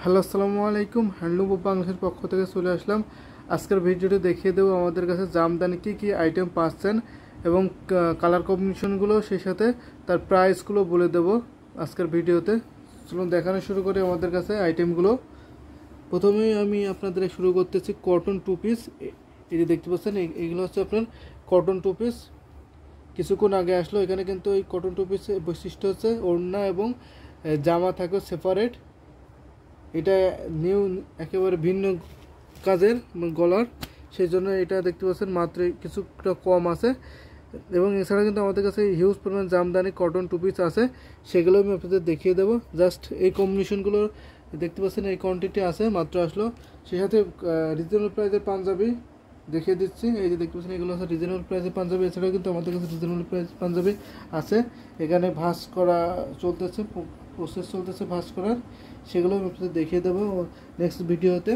Hello আসসালামু আলাইকুম। Handloom of বাংলাদেশের পক্ষ থেকে চলে আসলাম। আজকের ভিডিওতে দেখিয়ে দেবো আমাদের কাছে জামদানি কী আইটেম পাচ্ছেন এবং কালার কম্বিনেশনগুলো, সেই সাথে তার প্রাইসগুলো বলে দেবো আজকের ভিডিওতে। চলুন দেখানো শুরু করি আমাদের কাছে আইটেমগুলো। প্রথমেই আমি আপনাদের শুরু করতেছি কটন টু পিস। এই যে দেখতে পাচ্ছেন, এইগুলো হচ্ছে আপনার কটন টু পিস। কিছুক্ষণ আগে আসলো। এখানে কিন্তু এই কটন টু পিসের বৈশিষ্ট্য হচ্ছে ওড়না এবং জামা থাকে সেপারেট। এটা নিউ একেবারে ভিন্ন কাজের গলার, সেই জন্য এটা দেখতে পাচ্ছেন মাত্র কিছুটা কম আছে। এবং এছাড়া কিন্তু আমাদের কাছে হিউজ পরিমাণ জামদানি কটন টু পিস আছে, সেগুলো আমি আপনাদের দেখিয়ে দেবো। জাস্ট এই কম্বিনেশনগুলো দেখতে পাচ্ছেন, এই কোয়ান্টিটি আছে, মাত্র আসলো। সেই সাথে রিজনেবল প্রাইসের পাঞ্জাবি দেখিয়ে দিচ্ছি। এই যে দেখতে পাচ্ছেন, এগুলো হচ্ছে রিজনেবল প্রাইসের পাঞ্জাবি। এছাড়াও কিন্তু আমাদের কাছে রিজনেবল প্রাইস পাঞ্জাবি আছে। এখানে ভাঁজ করা চলতেছে, প্রসেস চলতেছে ভাঁজ করার, সেগুলো আমি আপনাদের দেখিয়ে দেবো নেক্সট ভিডিওতে।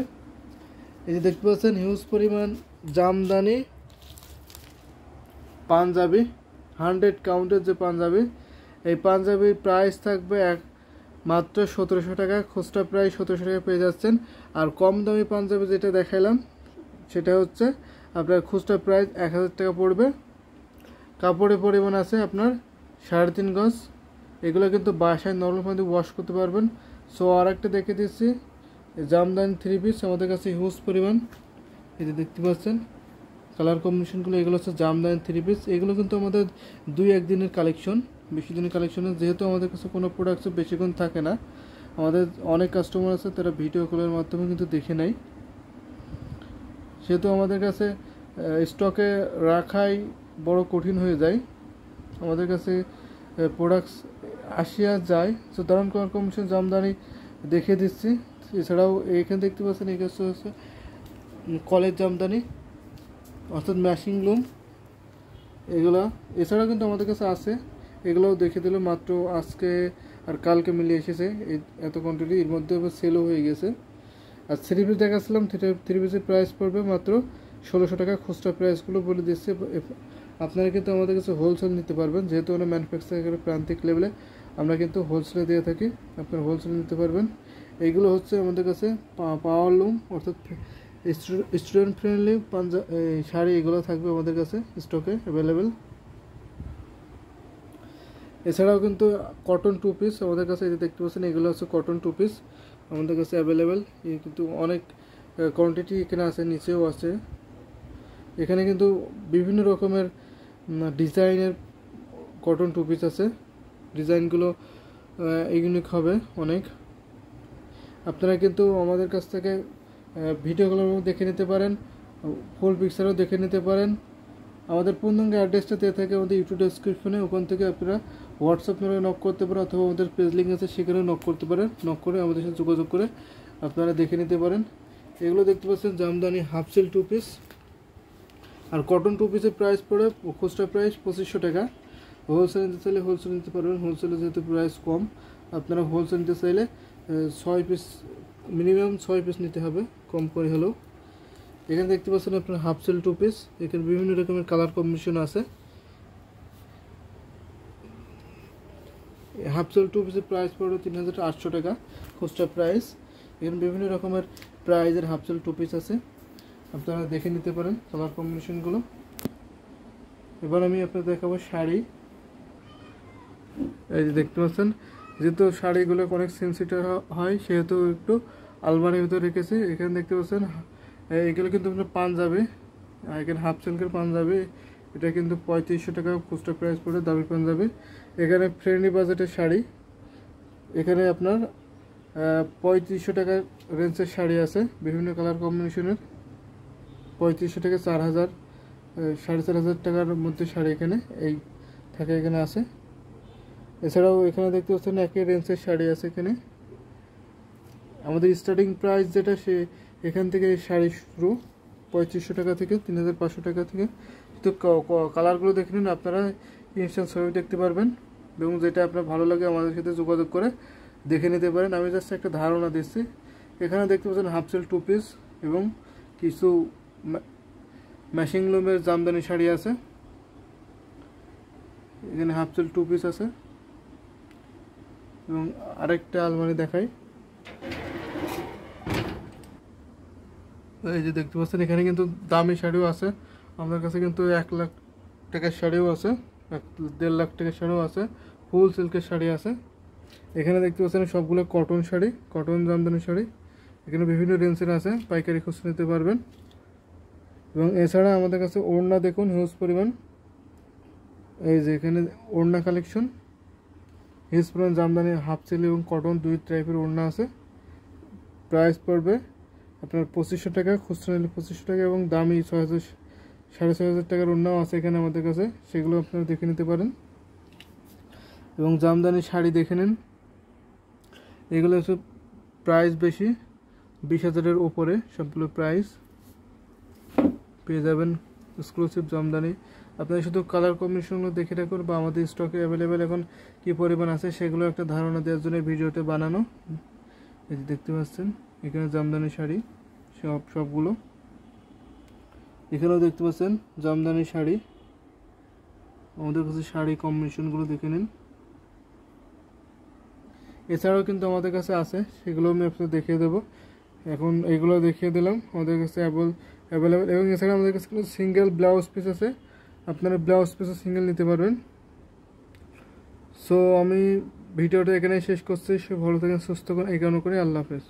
এই যে দেখতে পাচ্ছেন হিউজ পরিমাণ জামদানি পাঞ্জাবি, 100 কাউন্টের যে পাঞ্জাবি, এই পাঞ্জাবির প্রাইস থাকবে মাত্র 1700 টাকা। খুচরা প্রাইস 1700 টাকা পেয়ে যাচ্ছেন। আর কম দামি পাঞ্জাবি যেটা দেখাইলাম, সেটা হচ্ছে আপনার খুচরা প্রাইস 1000 টাকা পড়বে। কাপড়ের পরিমাণ আছে আপনার 3.5 গজ। এগুলো কিন্তু বাসায় নরমাল পানিতে ওয়াশ করতে পারবেন। সো আর একটা দেখে দিচ্ছি জামদানি 3 পিস আমাদের কাছে হিউজ পরিমাণ। এই যে দেখতে পাচ্ছেন কালার কম্বিনেশনগুলো, এগুলো হচ্ছে জামদানি 3 পিস। এগুলো কিন্তু আমাদের 2-1 দিনের কালেকশন, বেশি দিনের কালেকশন। যেহেতু আমাদের কাছে কোনো প্রোডাক্টস বেশিক্ষণ থাকে না, আমাদের অনেক কাস্টমার আছে, তারা ভিডিও কলের মাধ্যমে কিন্তু দেখে নেয়। সেহেতু আমাদের কাছে স্টকে রাখাই বড় কঠিন হয়ে যায়। আমাদের কাছে প্রোডাক্টস আসিয়া যায়। সো দারুণ কালার কম্বিনেশন জামদানি দেখিয়ে দিচ্ছি। এছাড়াও এইখানে দেখতে পাচ্ছেন, এই কাছে হচ্ছে কলেজ জামদানি, অর্থাৎ ম্যাশিং লুম এগুলো। এছাড়াও কিন্তু আমাদের কাছে আছে, এগুলোও দেখে দিল মাত্র আজকে আর কালকে মিলিয়ে এসেছে এত কোয়ান্টিটি। এর মধ্যে আবার সেলও হয়ে গেছে। আর 3 পিস দেখাচ্ছিলাম, 3 পিসের প্রাইস পড়বে মাত্র 1600 টাকা। খুচরা প্রাইসগুলো বলে দিচ্ছে। আপনারা কিন্তু আমাদের কাছে হোলসেল নিতে পারবেন, যেহেতু আমরা ম্যানুফ্যাকচারের প্রান্তিক লেভেলে আমরা কিন্তু হোলসেলে দিয়ে থাকি, আপনারা হোলসেলে নিতে পারবেন। এইগুলো হচ্ছে আমাদের কাছে পাওয়ার লুম, অর্থাৎ স্টুডেন্ট ফ্রেন্ডলি শাড়ি, এগুলো থাকবে আমাদের কাছে স্টকে অ্যাভেলেবেল। এছাড়াও কিন্তু কটন টু পিস আমাদের কাছে, এই যে দেখতে পাচ্ছেন, এগুলো হচ্ছে কটন টু পিস আমাদের কাছে অ্যাভেলেবেল। কিন্তু অনেক কোয়ান্টিটি এখানে আছে, নিচেও আছে। এখানে কিন্তু বিভিন্ন রকমের ডিজাইনের কটন টু পিস আছে। ডিজাইনগুলো ইউনিক হবে অনেক। আপনারা কিন্তু আমাদের কাছ থেকে ভিডিওগুলো দেখে নিতে পারেন, ফুল পিকচারও দেখে নিতে পারেন। আমাদের পূর্ণাঙ্গ অ্যাড্রেসটা দেওয়া থাকে আমাদের ইউটিউব ডেসক্রিপশনে, ওখান থেকে আপনারা হোয়াটসঅ্যাপ নম্বরে নক করতে পারেন, অথবা আমাদের পেজ লিঙ্ক আছে সেখানেও নক করতে পারেন। নক করে আমাদের সাথে যোগাযোগ করে আপনারা দেখে নিতে পারেন। এগুলো দেখতে পাচ্ছেন জামদানি হাফ সিল টু পিস। আর কটন টু পিসের প্রাইস পড়ে খুচরা প্রাইস 2500 টাকা। হোলসেল নিতে চাইলে হোলসেল নিতে পারবেন। হোলসেলে যেহেতু প্রাইস কম, আপনারা হোলসেল নিতে চাইলে 6 পিস, মিনিমাম 6 পিস নিতে হবে, কম করে হলেও। এখানে দেখতে পাচ্ছেন আপনার হাফ সেল টু পিস। এখানে বিভিন্ন রকমের কালার কম্বিনেশন আছে। হাফ সেল টু পিসের প্রাইস পড়বে 3800 টাকা খুচরা প্রাইস। এখানে বিভিন্ন রকমের প্রাইজের হাফ সেল টু পিস আছে, আপনারা দেখে নিতে পারেন কালার কম্বিনেশনগুলো। এবার আমি আপনাদের দেখাবো শাড়ি। এই যে দেখতে পাচ্ছেন, যেহেতু শাড়িগুলো অনেক সেন্সিটিভ হয়, সেহেতু একটু আলমারির ভিতরে রেখেছি। এখানে দেখতে পাচ্ছেন এগুলো কিন্তু আপনার পাঞ্জাবি, এখানে হাফ সিল্কের পাঞ্জাবি। এটা কিন্তু 3500 টাকা খুচরা প্রাইস পড়ে, দামি পাঞ্জাবি। এখানে ফ্রেন্ডলি বাজেটের শাড়ি, এখানে আপনার 3500 টাকার রেঞ্জের শাড়ি আছে বিভিন্ন কালার কম্বিনেশনের। 3500 থেকে 4000, 4500 টাকার মধ্যে শাড়ি এখানে এই থাকে, এখানে আছে। এছাড়াও এখানে দেখতে পাচ্ছেন একই রেঞ্জের শাড়ি আছে এখানে। আমাদের স্টার্টিং প্রাইস যেটা, সে এখান থেকে শাড়ি শুরু 3500 টাকা থেকে 3500 টাকা থেকে। তো কালারগুলো দেখে নিন, আপনারা ইনস্ট্যান্ট ছবি দেখতে পারবেন এবং যেটা আপনার ভালো লাগে আমাদের সাথে যোগাযোগ করে দেখে নিতে পারেন। আমি জাস্ট একটা ধারণা দিচ্ছি। এখানে দেখতে পাচ্ছেন হাফ সেল টু পিস এবং কিছু ম্যাশিং লুমের জামদানি শাড়ি আছে। এখানে হাফ সেল টু পিস আছে এবং আরেকটা আলমারি দেখাই। এই যে দেখতে পাচ্ছেন এখানে কিন্তু দামি শাড়িও আছে আমাদের কাছে, কিন্তু 1 লাখ টাকার শাড়িও আছে, 1.5 লাখ টাকার শাড়িও আছে, ফুল সিল্কের শাড়ি আছে। এখানে দেখতে পাচ্ছেন সবগুলো কটন শাড়ি, কটন জামদানি শাড়ি। এখানে বিভিন্ন রেঞ্জের আছে, পাইকারি খুচরা নিতে পারবেন। এবং এছাড়া আমাদের কাছে ওড়না দেখুন হিউজ পরিমাণ। এই যে এখানে ওড়না কালেকশন, হিউজ পরিমাণ জামদানি, হাফ সিল এবং কটন 2 টাইপের ওড়না আছে। প্রাইস পড়বে আপনার 2500 টাকা, খুচরা নিলে 2500 টাকা, এবং দামি 6000 6500 টাকার ওড়নাও আছে এখানে আমাদের কাছে, সেগুলো আপনারা দেখে নিতে পারেন। এবং জামদানি শাড়ি দেখে নিন, এগুলো হচ্ছে প্রাইস বেশি, 20,000-এর উপরে সবগুলো প্রাইস পেয়ে যাবেন। এক্সক্লুসিভ জামদানি আপনারা শুধু কালার কম্বিনেশনগুলো দেখে রাখুন, বা আমাদের স্টকে অ্যাভেলেবেল এখন কী পরিমাণ আছে সেগুলো একটা ধারণা দেওয়ার জন্য ভিডিওতে বানানো। এই যে দেখতে পাচ্ছেন এখানে জামদানি শাড়ি সবগুলো, এখানেও দেখতে পাচ্ছেন জামদানি শাড়ি। আমাদের কাছে শাড়ি কম্বিনেশনগুলো দেখে নিন। এছাড়াও কিন্তু আমাদের কাছে আছে, সেগুলো আমি আপনাদের দেখিয়ে দেবো। এখন এইগুলো দেখিয়ে দিলাম আমাদের কাছে অ্যাভেলেবেল। এবং এছাড়া আমাদের কাছে কিন্তু সিঙ্গেল ব্লাউজ পিস আছে, আপনারা ব্লাউজ পিসও সিঙ্গেল নিতে পারবেন। সো আমি ভিডিওটা এখানেই শেষ করছি। সব ভালো থাকেন, সুস্থ থাকুন, এই কারণে করে আল্লাহ হাফেজ।